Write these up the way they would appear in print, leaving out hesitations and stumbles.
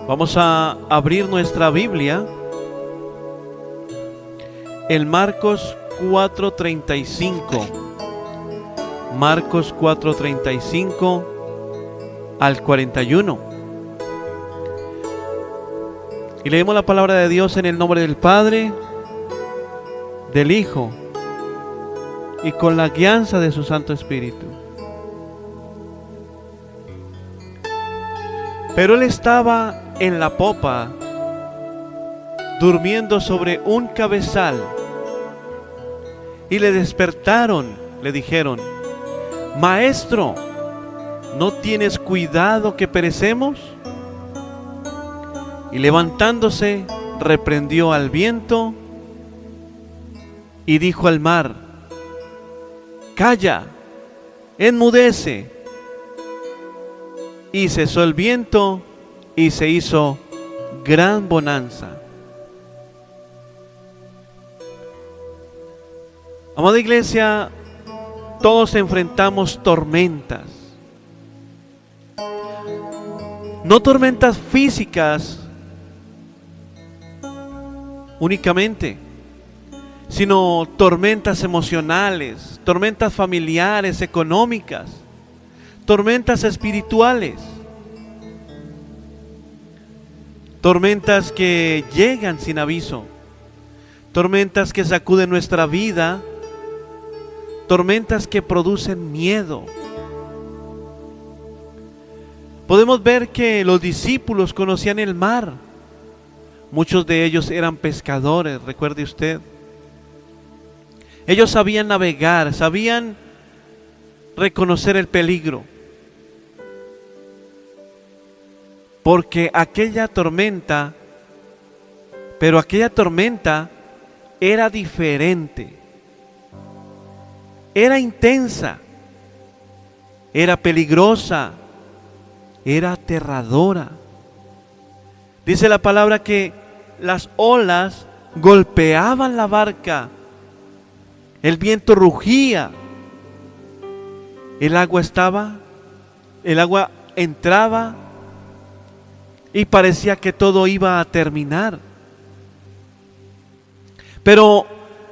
Vamos a abrir nuestra Biblia en Marcos 4:35. Marcos 4:35 al 41. Y leemos la palabra de Dios en el nombre del Padre, del Hijo y con la guianza de su Santo Espíritu. Pero él estaba en la popa, durmiendo sobre un cabezal, y le despertaron, le dijeron: Maestro, ¿no tienes cuidado que perecemos? Y levantándose, reprendió al viento y dijo al mar: Calla, enmudece. Y cesó el viento y se hizo gran bonanza. Amada iglesia, todos enfrentamos tormentas. No tormentas físicas únicamente, sino tormentas emocionales, tormentas familiares, económicas, tormentas espirituales, tormentas que llegan sin aviso, tormentas que sacuden nuestra vida, tormentas que producen miedo. Podemos ver que los discípulos conocían el mar. Muchos de ellos eran pescadores, recuerde usted. Ellos sabían navegar, sabían reconocer el peligro. Porque aquella tormenta era diferente. Era intensa, era peligrosa, era aterradora. Dice la palabra que las olas golpeaban la barca, el viento rugía, el agua entraba y parecía que todo iba a terminar. Pero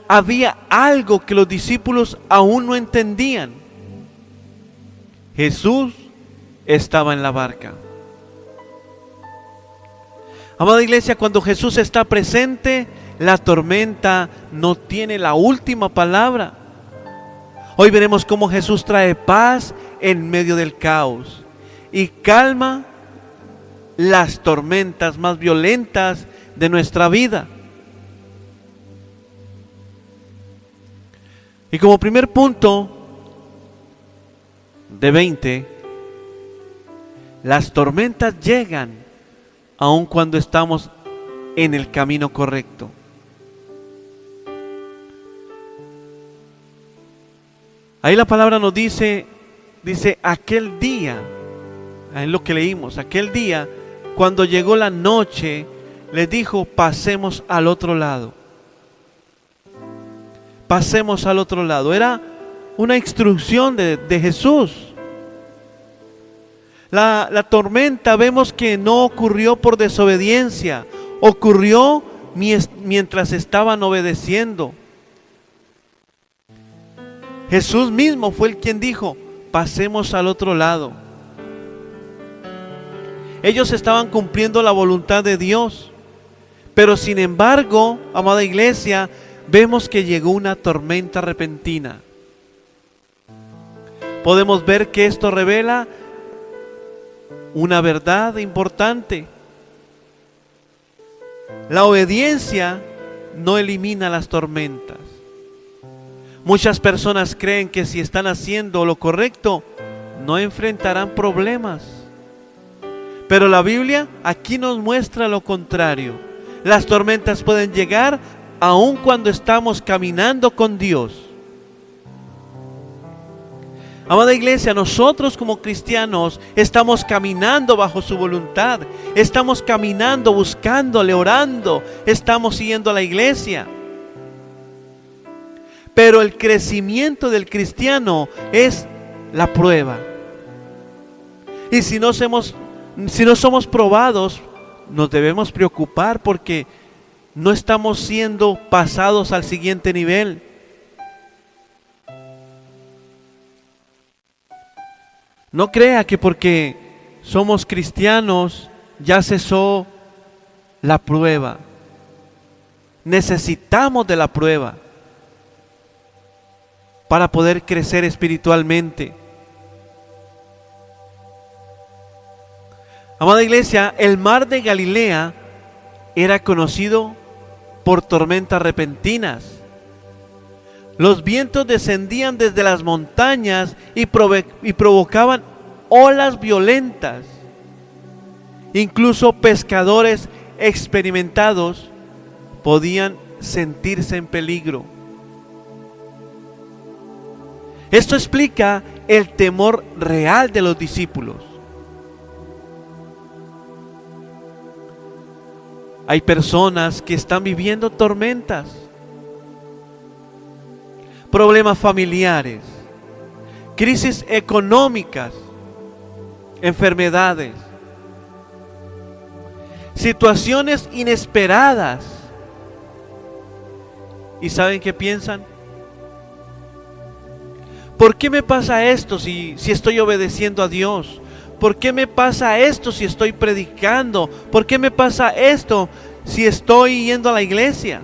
había algo que los discípulos aún no entendían. Jesús estaba en la barca. Amada iglesia, cuando Jesús está presente, la tormenta no tiene la última palabra. Hoy veremos cómo Jesús trae paz en medio del caos y calma las tormentas más violentas de nuestra vida. Y como primer punto de 20, las tormentas llegan aun cuando estamos en el camino correcto. Ahí la palabra nos dice aquel día, en lo que leímos, aquel día, cuando llegó la noche, les dijo: pasemos al otro lado. Pasemos al otro lado. Era una instrucción de Jesús. La tormenta vemos que no ocurrió por desobediencia, ocurrió mientras estaban obedeciendo. Jesús mismo fue el quien dijo: pasemos al otro lado. Ellos estaban cumpliendo la voluntad de Dios, pero sin embargo, amada iglesia, vemos que llegó una tormenta repentina. Podemos ver que esto revela una verdad importante. La obediencia no elimina las tormentas. Muchas personas creen que si están haciendo lo correcto, no enfrentarán problemas. Pero la Biblia aquí nos muestra lo contrario. Las tormentas pueden llegar aun cuando estamos caminando con Dios. Amada iglesia, nosotros como cristianos estamos caminando bajo su voluntad, estamos caminando, buscándole, orando, estamos siguiendo a la iglesia. Pero el crecimiento del cristiano es la prueba. Y si no somos probados nos debemos preocupar porque no estamos siendo pasados al siguiente nivel. No crea que porque somos cristianos ya cesó la prueba. Necesitamos de la prueba para poder crecer espiritualmente. Amada iglesia, el mar de Galilea era conocido por tormentas repentinas. Los vientos descendían desde las montañas y provocaban olas violentas. Incluso pescadores experimentados podían sentirse en peligro. Esto explica el temor real de los discípulos. Hay personas que están viviendo tormentas, problemas familiares, crisis económicas, enfermedades, situaciones inesperadas. ¿Y saben qué piensan? ¿Por qué me pasa esto si estoy obedeciendo a Dios? ¿Por qué me pasa esto si estoy predicando? ¿Por qué me pasa esto si estoy yendo a la iglesia?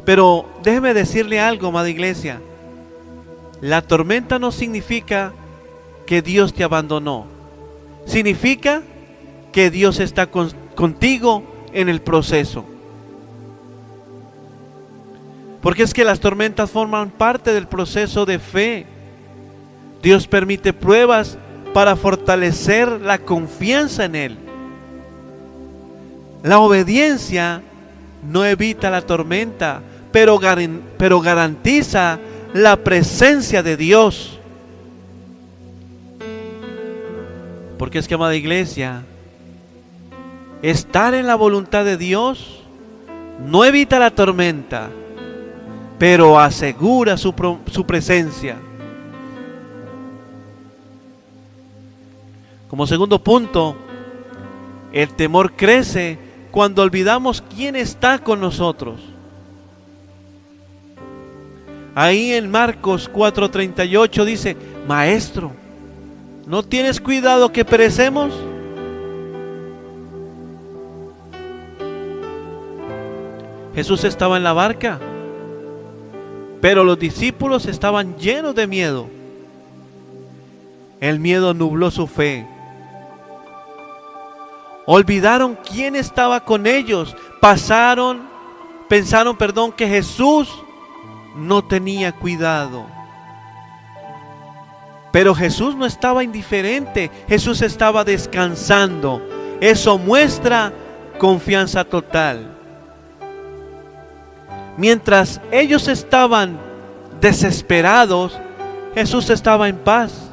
Pero déjeme decirle algo, amada iglesia. La tormenta no significa que Dios te abandonó. Significa que Dios está contigo en el proceso. Porque es que las tormentas forman parte del proceso de fe. Dios permite pruebas para fortalecer la confianza en Él. La obediencia no evita la tormenta, pero garantiza la presencia de Dios. Porque es que, amada iglesia, estar en la voluntad de Dios no evita la tormenta, pero asegura su presencia. Como segundo punto, el temor crece cuando olvidamos quién está con nosotros. Ahí en Marcos 4:38 dice: Maestro, ¿no tienes cuidado que perecemos? Jesús estaba en la barca, pero los discípulos estaban llenos de miedo. El miedo nubló su fe. Olvidaron quién estaba con ellos. Pensaron, que Jesús no tenía cuidado. Pero Jesús no estaba indiferente. Jesús estaba descansando. Eso muestra confianza total. Mientras ellos estaban desesperados, Jesús estaba en paz.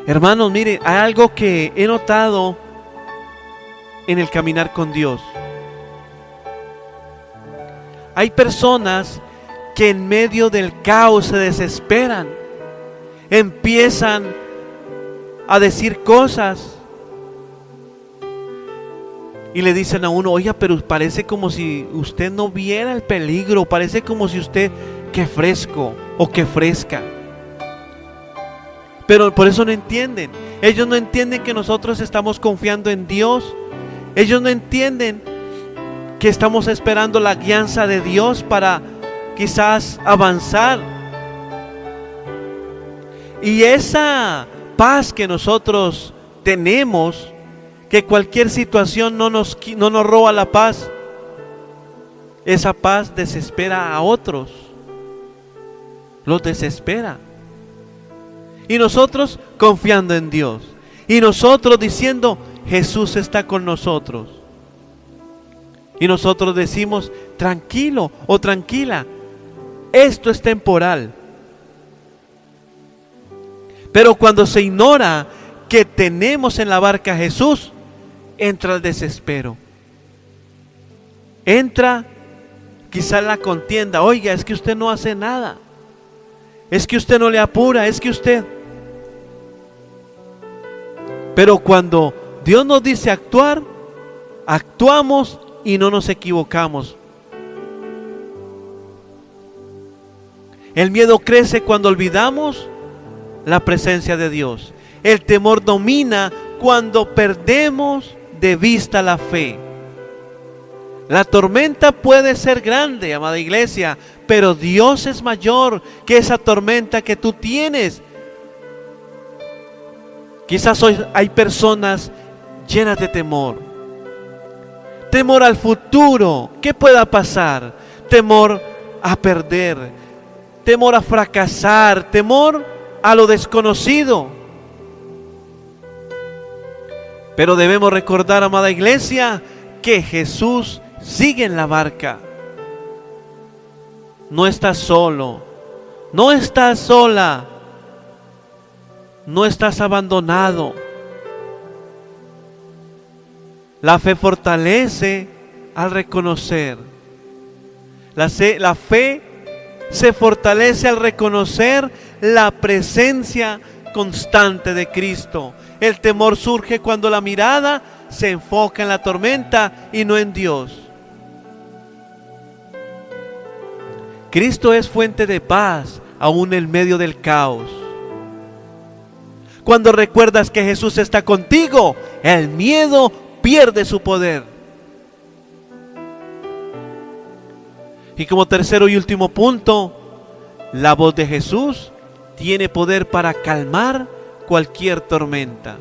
Hermanos, miren, hay algo que he notado en el caminar con Dios. Hay personas que en medio del caos se desesperan, empiezan a decir cosas y le dicen a uno: oiga, pero parece como si usted no viera el peligro, parece como si usted, que fresco o que fresca. Pero por eso no entienden. Ellos no entienden que nosotros estamos confiando en Dios. Ellos no entienden que estamos esperando la guianza de Dios para quizás avanzar. Y esa paz que nosotros tenemos, que cualquier situación no nos roba la paz, esa paz desespera a otros, los desespera. Y nosotros confiando en Dios, y nosotros diciendo: Jesús está con nosotros. Y nosotros decimos: tranquilo o tranquila, esto es temporal. Pero cuando se ignora que tenemos en la barca a Jesús, entra el desespero. Entra quizá la contienda: oiga, es que usted no hace nada, es que usted no le apura, es que usted. Pero cuando Dios nos dice actuar, actuamos y no nos equivocamos. El miedo crece cuando olvidamos la presencia de Dios. El temor domina cuando perdemos de vista la fe. La tormenta puede ser grande, amada iglesia, pero Dios es mayor que esa tormenta que tú tienes. Quizás hoy hay personas llenas de temor. Temor al futuro, ¿qué pueda pasar? Temor a perder, temor a fracasar, temor a lo desconocido. Pero debemos recordar, amada iglesia, que Jesús sigue en la barca. No estás solo, no estás sola, no estás abandonado. La fe fortalece al reconocer. La fe se fortalece al reconocer la presencia constante de Cristo. El temor surge cuando la mirada se enfoca en la tormenta y no en Dios. Cristo es fuente de paz aún en medio del caos. Cuando recuerdas que Jesús está contigo, el miedo pierde su poder. Y como tercero y último punto, la voz de Jesús tiene poder para calmar cualquier tormenta.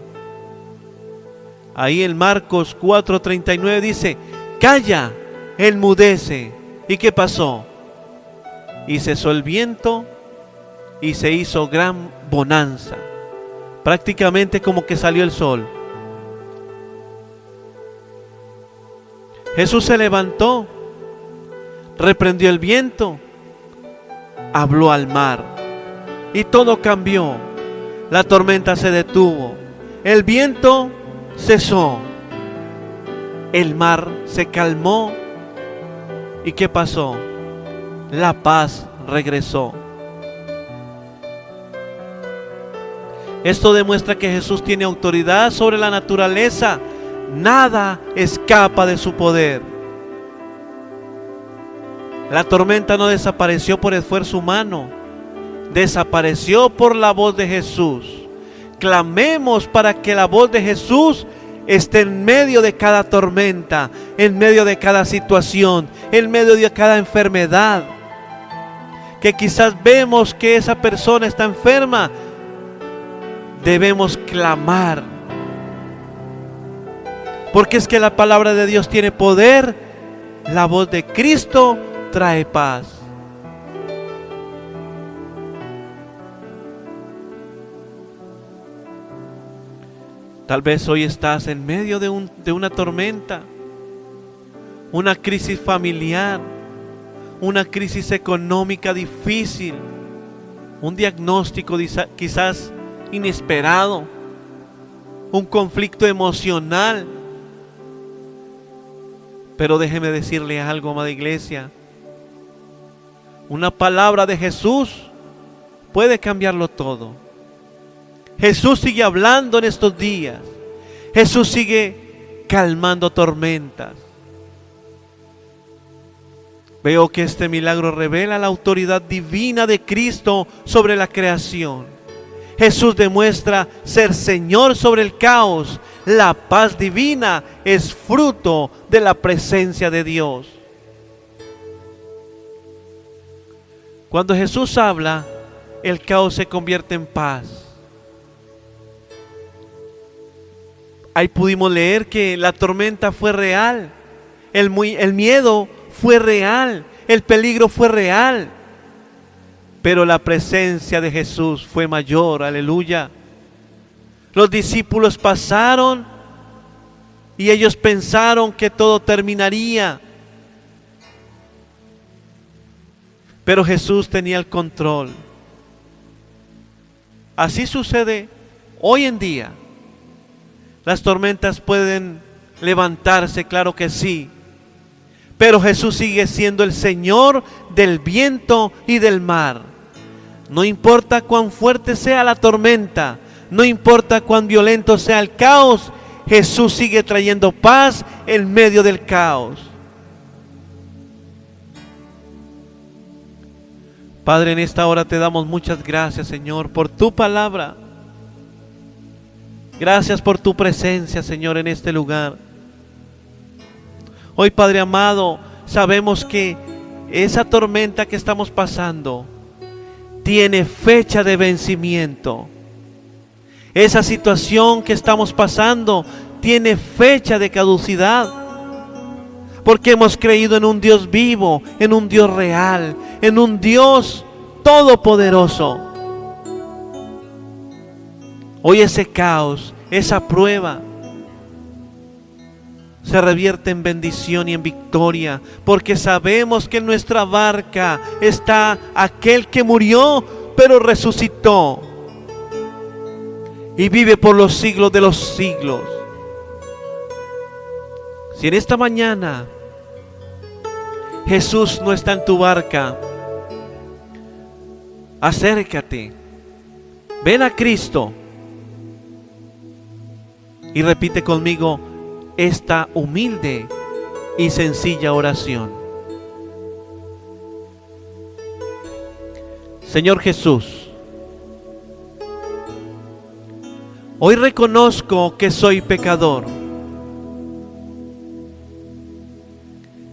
Ahí en Marcos 4:39 dice: calla, enmudece. ¿Y qué pasó? Y cesó el viento y se hizo gran bonanza. Prácticamente como que salió el sol. Jesús se levantó, reprendió el viento, habló al mar y todo cambió. La tormenta se detuvo, el viento cesó, el mar se calmó. ¿Y qué pasó? La paz regresó. Esto demuestra que Jesús tiene autoridad sobre la naturaleza. Nada escapa de su poder. La tormenta no desapareció por esfuerzo humano, desapareció por la voz de Jesús. Clamemos para que la voz de Jesús esté en medio de cada tormenta, en medio de cada situación, en medio de cada enfermedad. Que quizás vemos que esa persona está enferma, debemos clamar. Porque es que la palabra de Dios tiene poder. La voz de Cristo trae paz. Tal vez hoy estás en medio de una tormenta, una crisis familiar, una crisis económica difícil, un diagnóstico quizás inesperado, un conflicto emocional. Pero déjeme decirle algo, amada iglesia. Una palabra de Jesús puede cambiarlo todo. Jesús sigue hablando en estos días. Jesús sigue calmando tormentas. Veo que este milagro revela la autoridad divina de Cristo sobre la creación. Jesús demuestra ser Señor sobre el caos. La paz divina es fruto de la presencia de Dios. Cuando Jesús habla, el caos se convierte en paz. Ahí pudimos leer que la tormenta fue real, el miedo fue real, el peligro fue real, pero la presencia de Jesús fue mayor, aleluya. Los discípulos pasaron y ellos pensaron que todo terminaría, pero Jesús tenía el control. Así sucede hoy en día. Las tormentas pueden levantarse, claro que sí, pero Jesús sigue siendo el Señor del viento y del mar. No importa cuán fuerte sea la tormenta, No importa cuán violento sea el caos, Jesús sigue trayendo paz en medio del caos. Padre, en esta hora te damos muchas gracias, Señor, por tu palabra. Gracias por tu presencia, Señor, en este lugar. Hoy, Padre amado, sabemos que esa tormenta que estamos pasando tiene fecha de vencimiento. Esa situación que estamos pasando tiene fecha de caducidad. Porque hemos creído en un Dios vivo, en un Dios real, en un Dios todopoderoso. Hoy ese caos, esa prueba, se revierte en bendición y en victoria, porque sabemos que en nuestra barca está aquel que murió, pero resucitó y vive por los siglos de los siglos. Si en esta mañana Jesús no está en tu barca, acércate, ven a Cristo y repite conmigo esta humilde y sencilla oración. Señor Jesús, hoy reconozco que soy pecador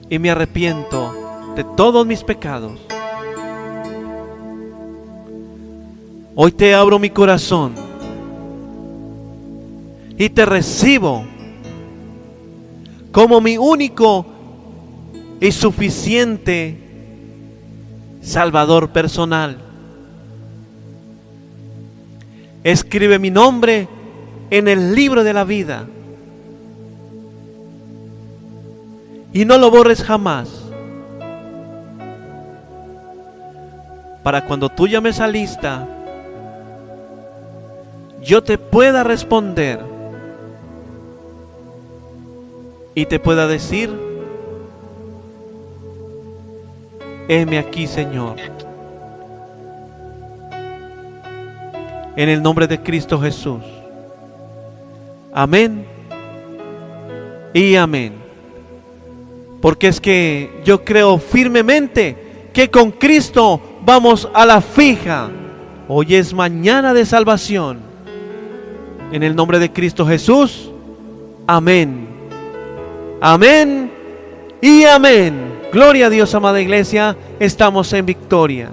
y me arrepiento de todos mis pecados. Hoy te abro mi corazón y te recibo como mi único y suficiente Salvador personal. Escribe mi nombre en el libro de la vida y no lo borres jamás, para cuando tú llames a lista, yo te pueda responder y te pueda decir: heme aquí, Señor. En el nombre de Cristo Jesús. Amén y amén. Porque es que yo creo firmemente que con Cristo vamos a la fija. Hoy es mañana de salvación. En el nombre de Cristo Jesús. Amén. Amén y amén. Gloria a Dios, amada iglesia. Estamos en victoria.